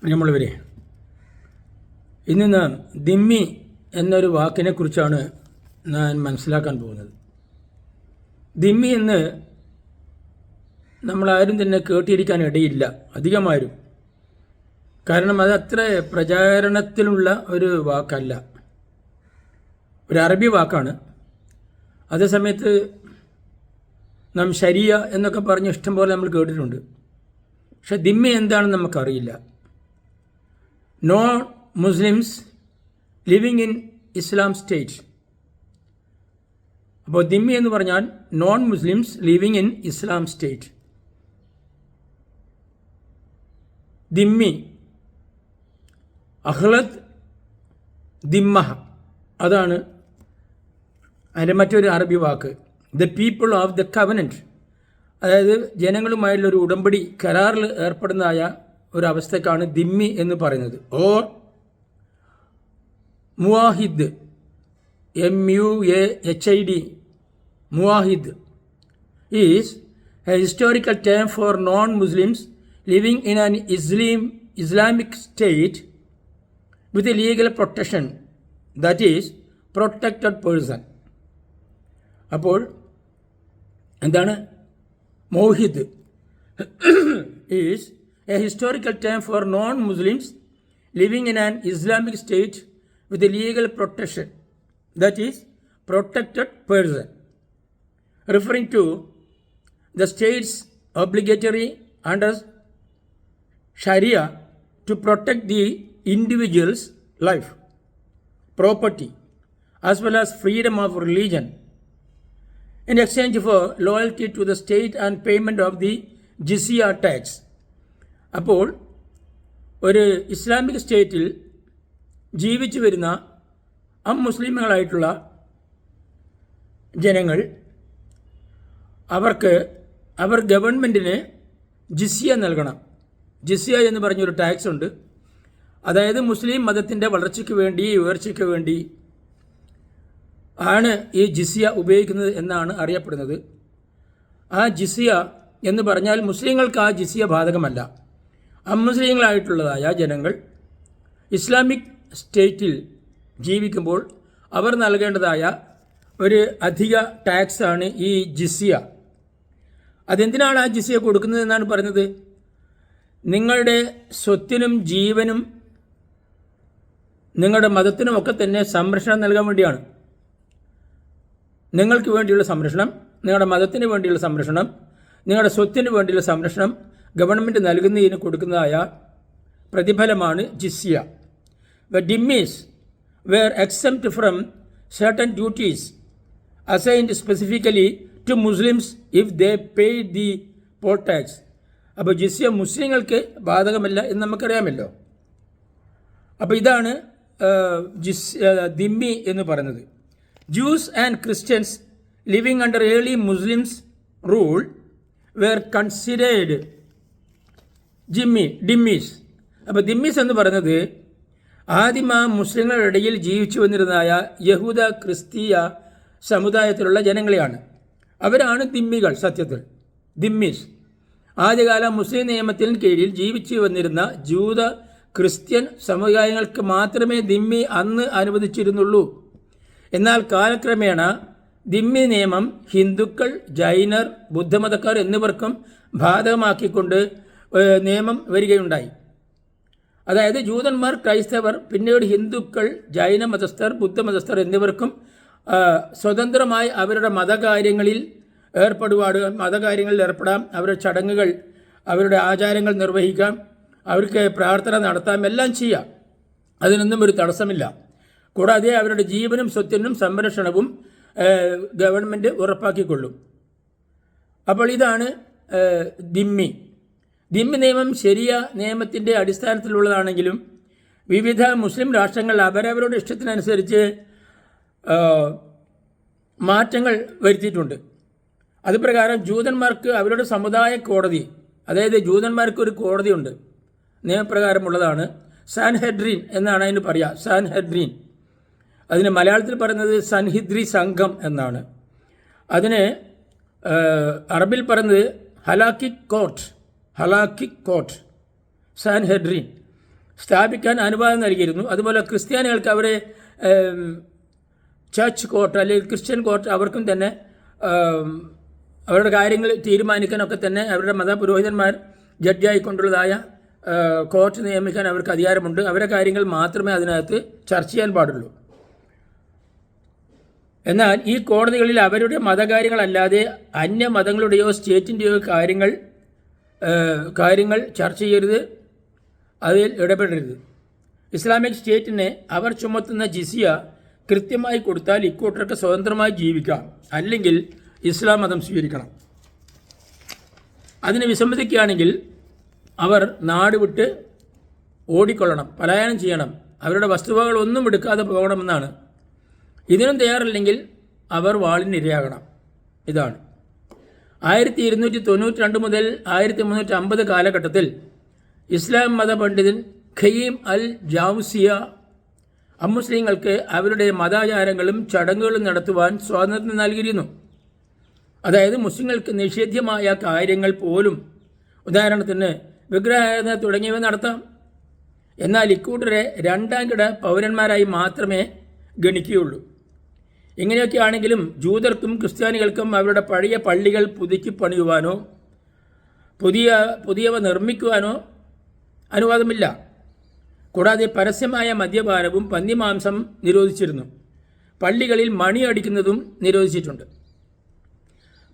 പ്രിയമുള്ളവരെ, ഇന്ന് നാം ദിമ്മി എന്നൊരു വാക്കിനെക്കുറിച്ചാണ് ഞാൻ മനസ്സിലാക്കാൻ പോകുന്നത്. ദിമ്മി എന്ന് നമ്മളാരും തന്നെ കേട്ടിരിക്കാൻ ഇടയില്ല, അധികമാരും. കാരണം അത് അത്ര പ്രചാരണത്തിലുള്ള ഒരു വാക്കല്ല, ഒരു അറബി വാക്കാണ്. അതേസമയത്ത് നാം ശരിയ എന്നൊക്കെ പറഞ്ഞ് ഇഷ്ടം പോലെ നമ്മൾ കേട്ടിട്ടുണ്ട്. പക്ഷെ ദിമ്മി എന്താണെന്ന് നമുക്കറിയില്ല. Non Muslims living in Islam state. അപ്പോൾ ദിമ്മി എന്ന് പറഞ്ഞാൽ non Muslims living in Islam state. ദിമ്മി, അഹ്ലദ്, ദിമ്മഹ, അതാണ് അതിൻ്റെ മറ്റൊരു അറബി വാക്ക്. The people of the covenant, അതായത് ജനങ്ങളുമായുള്ളൊരു ഉടമ്പടി, കരാറിൽ ഏർപ്പെടുന്നതായ ഒരവസ്ഥക്കാണ് ദിമ്മി എന്ന് പറയുന്നത്. ഓർ മുവാഹിദ്, MUAHID, മുവാഹിദ് is a historical term for non Muslims living in an Islamic state with legal protection, that is protected person. അപ്പോൾ എന്താണ് മൗഹിദ്? Is a historical term for non-Muslims living in an Islamic state with a legal protection, that is, protected person, referring to the state's obligatory under Sharia to protect the individual's life, property, as well as freedom of religion, in exchange for loyalty to the state and payment of the jizya tax. അപ്പോൾ ഒരു Islamic സ്റ്റേറ്റിൽ ജീവിച്ചു വരുന്ന അമുസ്ലിമുകളായിട്ടുള്ള ജനങ്ങൾ, അവർ ഗവൺമെൻറ്റിന് ജിസിയ നൽകണം. ജിസിയ എന്ന് പറഞ്ഞൊരു ടാക്സ് ഉണ്ട്. അതായത് മുസ്ലിം മതത്തിൻ്റെ വളർച്ചയ്ക്ക് വേണ്ടി, ഉയർച്ചയ്ക്ക് വേണ്ടി ആണ് ഈ ജിസിയ ഉപയോഗിക്കുന്നത് എന്നാണ് അറിയപ്പെടുന്നത്. ആ ജിസിയ എന്ന് പറഞ്ഞാൽ മുസ്ലിങ്ങൾക്ക് ആ ജിസിയ ബാധകമല്ല. അമുസ്ലിങ്ങളായിട്ടുള്ളതായ ജനങ്ങൾ ഇസ്ലാമിക് സ്റ്റേറ്റിൽ ജീവിക്കുമ്പോൾ അവർ നൽകേണ്ടതായ ഒരു അധിക ടാക്സാണ് ഈ ജിസിയ. അതെന്തിനാണ് ആ ജിസിയ കൊടുക്കുന്നത് എന്നാണ് പറയുന്നത്? നിങ്ങളുടെ സ്വത്തിനും ജീവനും നിങ്ങളുടെ മതത്തിനുമൊക്കെ തന്നെ സംരക്ഷണം നൽകാൻ വേണ്ടിയാണ്. നിങ്ങൾക്ക് വേണ്ടിയുള്ള സംരക്ഷണം, നിങ്ങളുടെ മതത്തിന് വേണ്ടിയുള്ള സംരക്ഷണം, നിങ്ങളുടെ സ്വത്തിന് വേണ്ടിയുള്ള സംരക്ഷണം ഗവൺമെൻറ് നൽകുന്നതിന് കൊടുക്കുന്നതായ പ്രതിഫലമാണ് jizya. The dhimmis were exempt from certain duties assigned specifically to Muslims if they paid the poll tax. അപ്പോൾ ജിസിയ മുസ്ലിങ്ങൾക്ക് ബാധകമല്ല എന്ന് നമുക്കറിയാമല്ലോ. അപ്പോൾ ഇതാണ് ദിമ്മി എന്ന് പറയുന്നത്. Jews and Christians living under early Muslims rule were considered ഡിമ്മീസ്. അപ്പോൾ ദിമ്മീസ് എന്ന് പറയുന്നത് ആദിമ മുസ്ലിങ്ങളുടെ ഇടയിൽ ജീവിച്ചു വന്നിരുന്നതായ യഹൂദ ക്രിസ്തീയ സമുദായത്തിലുള്ള ജനങ്ങളെയാണ്. അവരാണ് ദിമ്മികൾ. സത്യത്തിൽ ദിമ്മീസ് ആദ്യകാല മുസ്ലിം നിയമത്തിന് കീഴിൽ ജീവിച്ചു വന്നിരുന്ന ജൂത ക്രിസ്ത്യൻ സമുദായങ്ങൾക്ക് മാത്രമേ ദിമ്മി അന്ന് അനുവദിച്ചിരുന്നുള്ളൂ. എന്നാൽ കാലക്രമേണ ദിമ്മി നിയമം ഹിന്ദുക്കൾ, ജൈനർ, ബുദ്ധമതക്കാർ എന്നിവർക്കും ബാധകമാക്കിക്കൊണ്ട് നിയമം വരികയുണ്ടായി. അതായത് ജൂതന്മാർ, ക്രൈസ്തവർ, പിന്നീട് ഹിന്ദുക്കൾ, ജൈന മതസ്ഥർ, ബുദ്ധമതസ്ഥർ എന്നിവർക്കും സ്വതന്ത്രമായി അവരുടെ മതകാര്യങ്ങളിൽ ഏർപ്പെടാം. അവരുടെ ചടങ്ങുകൾ, അവരുടെ ആചാരങ്ങൾ നിർവഹിക്കാം, അവർക്ക് പ്രാർത്ഥന നടത്താം, എല്ലാം ചെയ്യാം. അതിനൊന്നും ഒരു തടസ്സമില്ല. കൂടാതെ അവരുടെ ജീവനും സ്വത്തിനും സംരക്ഷണവും ഗവൺമെൻറ് ഉറപ്പാക്കിക്കൊള്ളും. അപ്പോൾ ഇതാണ് ദിമ്മി. ദിമ്മി നിയമം ശരിയ നിയമത്തിൻ്റെ അടിസ്ഥാനത്തിലുള്ളതാണെങ്കിലും വിവിധ മുസ്ലിം രാഷ്ട്രങ്ങൾ അവരവരുടെ ഇഷ്ടത്തിനനുസരിച്ച് മാറ്റങ്ങൾ വരുത്തിയിട്ടുണ്ട്. അതുപ്രകാരം ജൂതന്മാർക്ക് അവരുടെ സമുദായ കോടതി, അതായത് ജൂതന്മാർക്ക് ഒരു കോടതിയുണ്ട്, നിയമപ്രകാരമുള്ളതാണ്. സാൻഹെഡ്രീൻ എന്നാണ് അതിന് പറയുക. സാൻഹെഡ്രീൻ, അതിന് മലയാളത്തിൽ പറയുന്നത് സൻഹിദ്രി സംഘം എന്നാണ്. അതിന് അറബിൽ പറയുന്നത് ഹലാക്കിക് കോർട്ട്, സാൻഹെഡ്രീൻ. സ്ഥാപിക്കാൻ അനുവാദം നൽകിയിരുന്നു. അതുപോലെ ക്രിസ്ത്യാനികൾക്ക് അവരെ ചർച്ച് കോർട്ട് അല്ലെങ്കിൽ ക്രിസ്ത്യൻ കോർട്ട് അവർക്കും തന്നെ അവരുടെ കാര്യങ്ങൾ തീരുമാനിക്കാനൊക്കെ തന്നെ അവരുടെ മതപുരോഹിതന്മാർ ജഡ്ജായിക്കൊണ്ടുള്ളതായ കോർട്ട് നിയമിക്കാൻ അവർക്ക് അധികാരമുണ്ട്. അവരുടെ കാര്യങ്ങൾ മാത്രമേ അതിനകത്ത് ചർച്ച ചെയ്യാൻ പാടുള്ളൂ. എന്നാൽ ഈ കോടതികളിൽ അവരുടെ മതകാര്യങ്ങളല്ലാതെ അന്യ മതങ്ങളുടെയോ സ്റ്റേറ്റിൻ്റെയോ കാര്യങ്ങൾ ചർച്ച ചെയ്യരുത്, അതിൽ ഇടപെടരുത്. ഇസ്ലാമിക് സ്റ്റേറ്റിനെ അവർ ചുമത്തുന്ന ജിസിയ കൃത്യമായി കൊടുത്താൽ ഇക്കൂട്ടർക്ക് സ്വതന്ത്രമായി ജീവിക്കാം, അല്ലെങ്കിൽ ഇസ്ലാം മതം സ്വീകരിക്കണം. അതിന് വിസമ്മതിക്കുകയാണെങ്കിൽ അവർ നാട് വിട്ട് ഓടിക്കൊള്ളണം, പലായനം ചെയ്യണം, അവരുടെ വസ്തുവകൾ ഒന്നും എടുക്കാതെ പോകണമെന്നാണ്. ഇതിനും തയ്യാറല്ലെങ്കിൽ അവർ വാളിനിരയാകണം. ഇതാണ് 1292 മുതൽ 1350 കാലഘട്ടത്തിൽ ഇസ്ലാം മത പണ്ഡിതൻ ഖയീം അൽ ജാവുസിയ അമുസ്ലിങ്ങൾക്ക് അവരുടെ മതാചാരങ്ങളും ചടങ്ങുകളും നടത്തുവാൻ സ്വാതന്ത്ര്യം നൽകിയിരുന്നു. അതായത് മുസ്ലിങ്ങൾക്ക് നിഷേധ്യമായ കാര്യങ്ങൾ പോലും, ഉദാഹരണത്തിന് വിഗ്രഹാരാധന തുടങ്ങിയവ നടത്താം. എന്നാൽ ഇക്കൂട്ടരെ രണ്ടാം കിട പൗരന്മാരായി മാത്രമേ ഗണിക്കുകയുള്ളൂ. ഇങ്ങനെയൊക്കെ ആണെങ്കിലും ജൂതർക്കും ക്രിസ്ത്യാനികൾക്കും അവരുടെ പഴയ പള്ളികൾ പുതുക്കി പണിയുവാനോ പുതിയവ നിർമ്മിക്കുവാനോ അനുവാദമില്ല. കൂടാതെ പരസ്യമായ മദ്യപാനവും പന്നിമാംസം നിരോധിച്ചിരുന്നു. പള്ളികളിൽ മണി അടിക്കുന്നതും നിരോധിച്ചിട്ടുണ്ട്.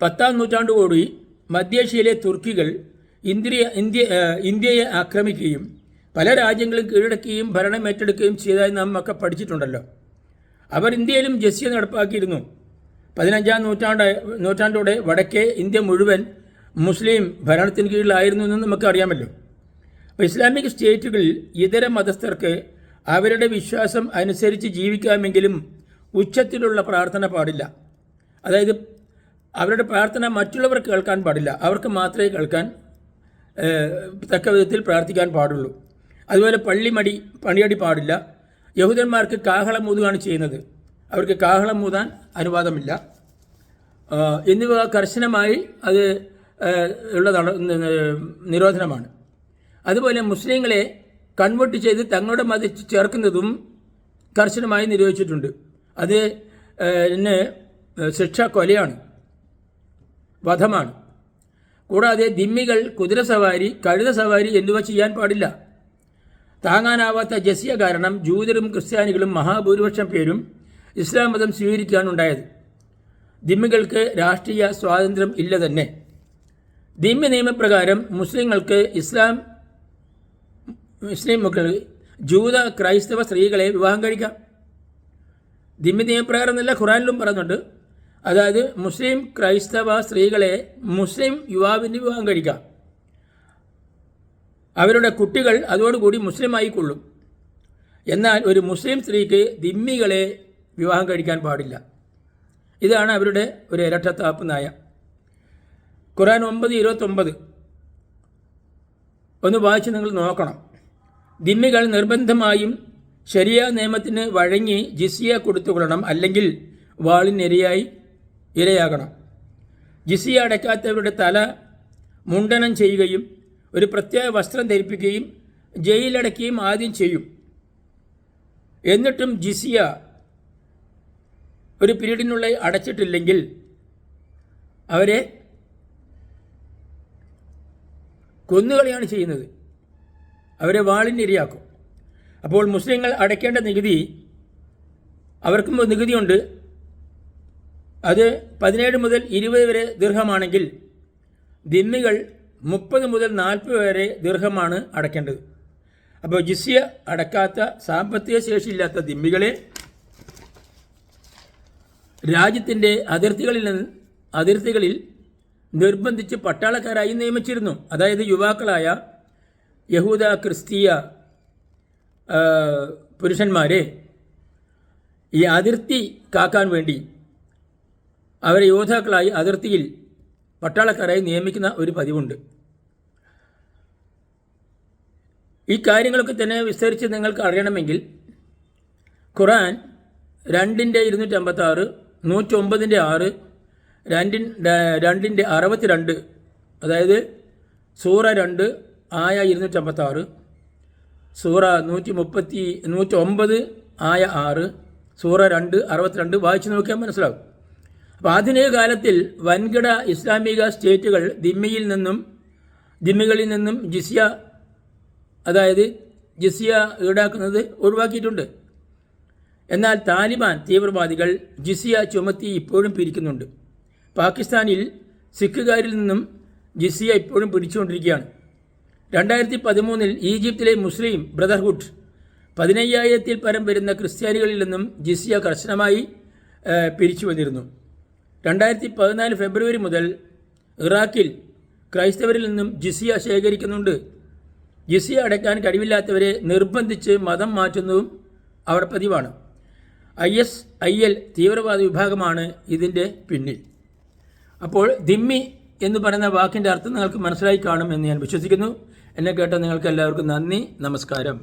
10-ാം നൂറ്റാണ്ടോടുകൂടി മധ്യേഷ്യയിലെ തുർക്കികൾ ഇന്ത്യയെ ആക്രമിക്കുകയും പല രാജ്യങ്ങളും കീഴടക്കുകയും ഭരണം ഏറ്റെടുക്കുകയും ചെയ്തതായി നാം ഒക്കെ പഠിച്ചിട്ടുണ്ടല്ലോ. അവർ ഇന്ത്യയിലും ജസിയ നടപ്പാക്കിയിരുന്നു. 15-ാം നൂറ്റാണ്ടോടെ വടക്കേ ഇന്ത്യ മുഴുവൻ മുസ്ലിം ഭരണത്തിന് കീഴിലായിരുന്നു എന്ന് നമുക്കറിയാമല്ലോ. അപ്പോൾ ഇസ്ലാമിക് സ്റ്റേറ്റുകളിൽ ഇതര മതസ്ഥർക്ക് അവരുടെ വിശ്വാസം അനുസരിച്ച് ജീവിക്കാമെങ്കിലും ഉച്ചത്തിലുള്ള പ്രാർത്ഥന പാടില്ല. അതായത് അവരുടെ പ്രാർത്ഥന മറ്റുള്ളവർ കേൾക്കാൻ പാടില്ല, അവർക്ക് മാത്രമേ കേൾക്കാൻ തക്ക വിധത്തിൽ പ്രാർത്ഥിക്കാൻ പാടുള്ളൂ. അതുപോലെ പണിയടി പാടില്ല. യഹൂദന്മാർക്ക് കാഹളം ഊതുകയാണ് ചെയ്യുന്നത്, അവർക്ക് കാഹളം ഊതാൻ അനുവാദമില്ല. എന്നിവ കർശനമായി അത് ഉള്ള നിരോധനമാണ്. അതുപോലെ മുസ്ലിങ്ങളെ കൺവേർട്ട് ചെയ്ത് തങ്ങളുടെ മതത്തിൽ ചേർക്കുന്നതും കർശനമായി നിരോധിച്ചിട്ടുണ്ട്. അതിന് ശിക്ഷ കൊലയാണ്, വധമാണ്. കൂടാതെ ദിമ്മികൾ കുതിരസവാരി, കഴുതസവാരി എന്നിവ ചെയ്യാൻ പാടില്ല. താങ്ങാനാവാത്ത ജസിയ കാരണം ജൂതരും ക്രിസ്ത്യാനികളും മഹാഭൂരിപക്ഷം പേരും ഇസ്ലാം മതം സ്വീകരിക്കാനുണ്ടായത്. ദിമ്മികൾക്ക് രാഷ്ട്രീയ സ്വാതന്ത്ര്യം ഇല്ല തന്നെ. ദിമ്യ നിയമപ്രകാരം മുസ്ലിം ജൂത ക്രൈസ്തവ സ്ത്രീകളെ വിവാഹം കഴിക്കാം. ദിമ്യ നിയമപ്രകാരം എന്നല്ല, ഖുറാനിലും പറയുന്നുണ്ട്. അതായത് മുസ്ലിം ക്രൈസ്തവ സ്ത്രീകളെ മുസ്ലിം യുവാവിന് വിവാഹം കഴിക്കാം. അവരുടെ കുട്ടികൾ അതോടുകൂടി മുസ്ലിം ആയിക്കൊള്ളും. എന്നാൽ ഒരു മുസ്ലിം സ്ത്രീക്ക് ദിമ്മികളെ വിവാഹം കഴിക്കാൻ പാടില്ല. ഇതാണ് അവരുടെ ഒരു ഇരട്ടത്താപ്പ് നയ. ഖുറാൻ 9:29 ഒന്ന് വായിച്ച് നിങ്ങൾ നോക്കണം. ദിമ്മികൾ നിർബന്ധമായും ശരിയ നിയമത്തിന് വഴങ്ങി ജിസിയ കൊടുത്തുകൊള്ളണം, അല്ലെങ്കിൽ ഇരയാകണം. ജിസിയ അടയ്ക്കാത്തവരുടെ തല മുണ്ടനം ചെയ്യുകയും ഒരു പ്രത്യേക വസ്ത്രം ധരിപ്പിക്കുകയും ജയിലടക്കുകയും ആദ്യം ചെയ്യും. എന്നിട്ടും ജിസിയ ഒരു പീരീഡിനുള്ളിൽ അടച്ചിട്ടില്ലെങ്കിൽ അവരെ കൊന്നുകളയാണ് ചെയ്യുന്നത്, അവരെ വാളിനിരയാക്കും. അപ്പോൾ മുസ്ലിങ്ങൾ അടയ്ക്കേണ്ട നികുതി, അവർക്കും നികുതിയുണ്ട്. അത് 17 മുതൽ 20 വരെ ദിർഹമാണെങ്കിൽ ദിമ്മികൾ 30 മുതൽ 40 വരെ ദിർഹമാണ് അടയ്ക്കേണ്ടത്. അപ്പോൾ ജിസിയ അടക്കാത്ത സാമ്പത്തിക ശേഷിയില്ലാത്ത ദിമ്മികളെ രാജ്യത്തിൻ്റെ അതിർത്തികളിൽ നിർബന്ധിച്ച് പട്ടാളക്കാരായി നിയമിച്ചിരുന്നു. അതായത് യുവാക്കളായ യഹൂദ ക്രിസ്തീയ പുരുഷന്മാരെ ഈ അതിർത്തി കാക്കാൻ വേണ്ടി അവരെ യോദ്ധാക്കളായി അതിർത്തിയിൽ പട്ടാളക്കാരായി നിയമിക്കുന്ന ഒരു പതിവുണ്ട്. ഈ കാര്യങ്ങളൊക്കെ തന്നെ വിസ്തരിച്ച് നിങ്ങൾക്ക് അറിയണമെങ്കിൽ ഖുറാൻ 2:256, 109:6, 2:62, അതായത് സൂറ 2 ആയ 256, സൂറ 109 ആയ 6, സൂറ 2:62 വായിച്ചു നോക്കിയാൽ മനസ്സിലാവും. അപ്പോൾ ആധുനിക കാലത്തിൽ വൻകിട ഇസ്ലാമിക സ്റ്റേറ്റുകൾ ദിമ്മികളിൽ നിന്നും ജിസിയ, അതായത് ജിസിയ ഈടാക്കുന്നത് ഒഴിവാക്കിയിട്ടുണ്ട്. എന്നാൽ താലിബാൻ തീവ്രവാദികൾ ജിസിയ ചുമത്തി ഇപ്പോഴും പിരിക്കുന്നുണ്ട്. പാകിസ്ഥാനിൽ സിഖുകാരിൽ നിന്നും ജിസിയ ഇപ്പോഴും പിടിച്ചുകൊണ്ടിരിക്കുകയാണ്. 2013 ഈജിപ്തിലെ മുസ്ലിം ബ്രദർഹുഡ് 15,000-ൽ പരം വരുന്ന ക്രിസ്ത്യാനികളിൽ നിന്നും ജിസിയ കർശനമായി പിരിച്ചു വന്നിരുന്നു. 2014 ഫെബ്രുവരി മുതൽ ഇറാഖിൽ ക്രൈസ്തവരിൽ നിന്നും ജിസിയ ശേഖരിക്കുന്നുണ്ട്. ജിസിയ അടയ്ക്കാൻ കഴിവില്ലാത്തവരെ നിർബന്ധിച്ച് മതം മാറ്റുന്നതും അവിടെ പതിവാണ്. ISIL തീവ്രവാദ വിഭാഗമാണ് ഇതിൻ്റെ പിന്നിൽ. അപ്പോൾ ദിമ്മി എന്ന് പറയുന്ന വാക്കിൻ്റെ അർത്ഥം നിങ്ങൾക്ക് മനസ്സിലായി കാണും എന്ന് ഞാൻ വിശ്വസിക്കുന്നു. എന്നെ കേട്ട നിങ്ങൾക്ക് എല്ലാവർക്കും നന്ദി, നമസ്കാരം.